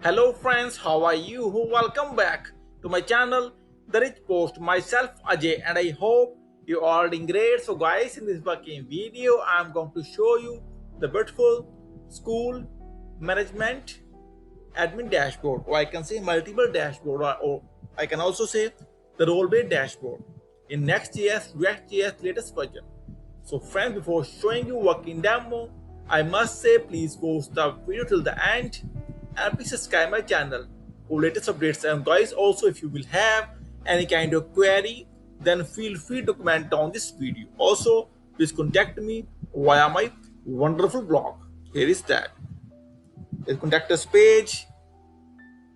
Hello friends, how are you? Welcome back to my channel, Therichpost. Myself Ajay, and I hope you are doing great. So guys, in this working video, I'm going to show you the beautiful school management admin dashboard, or I can say multiple dashboard, or I can also say the role-based dashboard in Next.js, React.js latest version. So friends, before showing you working demo, I must say please watch the video till the end and please subscribe my channel for latest updates. And guys, also if you will have any kind of query, then feel free to comment on this video. Also, please contact me via my wonderful blog. Here is that. There's contact us page,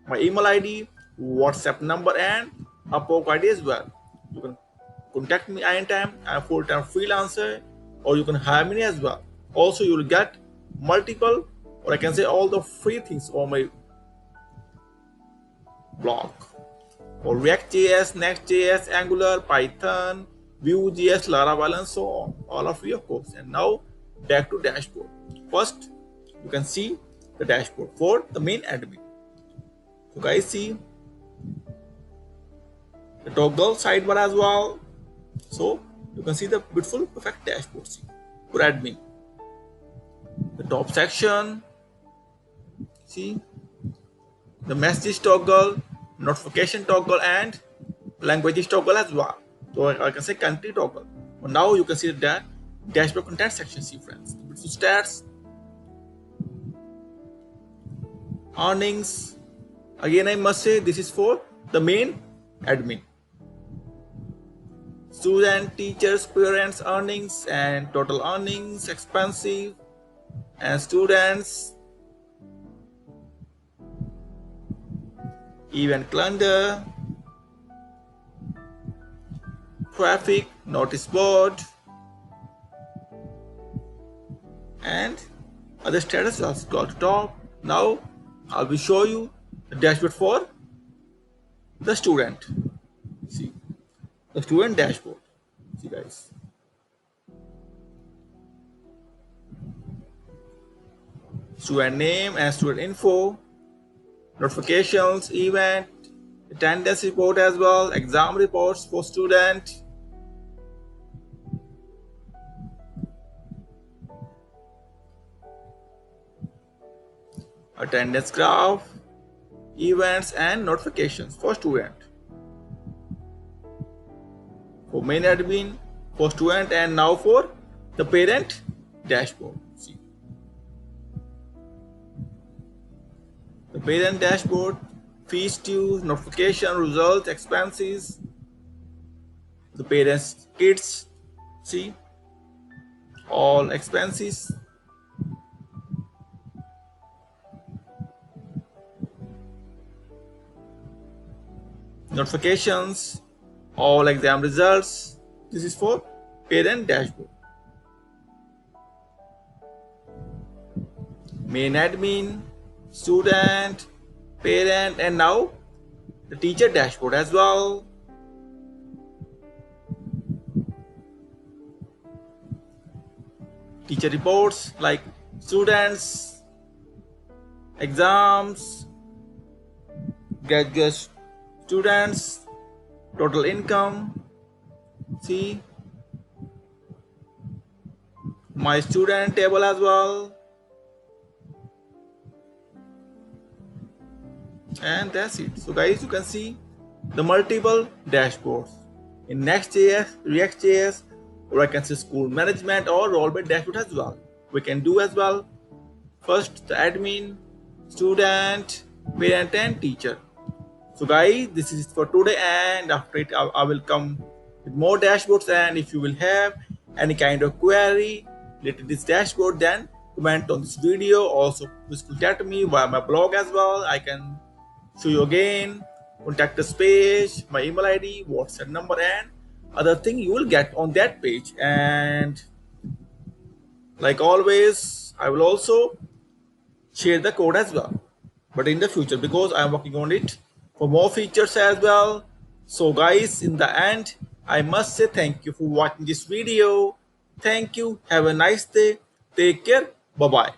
my email ID, WhatsApp number, and Upwork ID as well. You can contact me anytime. I'm a full-time freelancer, or you can hire me as well. Also, you will get multiple, or I can say all the free things on my blog. For React.js, Next.js, Angular, Python, Vue.js, Laravel, and so on. All of you, of course. And now back to dashboard. First, you can see the dashboard for the main admin. So guys, see the toggle sidebar as well. So you can see the beautiful perfect dashboard. See for admin. The top section. See the message toggle, notification toggle, and languages toggle as well. So I can say country toggle. But now you can see that dashboard content section. See friends, the beautiful stats, earnings. Again, I must say this is for the main admin. Student, teachers, parents earnings and total earnings, expensive, and students, event calendar, traffic, notice board, and other status also go to top. Now I will show you the dashboard for the student. See the student dashboard. See guys, student name and student info, notifications, event, attendance report as well, exam reports for student, attendance graph, events, and notifications for student. For main admin, for student, and now for the parent dashboard. See the parent dashboard, fees, dues, notification, results, expenses, the parents' kids. See all expenses, notifications, all exam results. This is for parent dashboard. Main admin, student, parent, and now the teacher dashboard as well. Teacher reports like students, exams, graduate students, total income. See my student table as well, and that's it. So guys, you can see the multiple dashboards in Next.js, React.js, or I can say school management or role-based dashboard as well. We can do as well. First the admin, student, parent, and teacher. So guys, this is for today, and after it I will come with more dashboards. And if you will have any kind of query related to this dashboard, then comment on this video. Also please contact me via my blog as well. I can show you again, contact us page, my email ID, WhatsApp number, and other thing you will get on that page. And like always, I will also share the code as well, but in the future, because I am working on it for more features as well. So guys, in the end, I must say thank you for watching this video. Thank you. Have a nice day. Take care. Bye bye.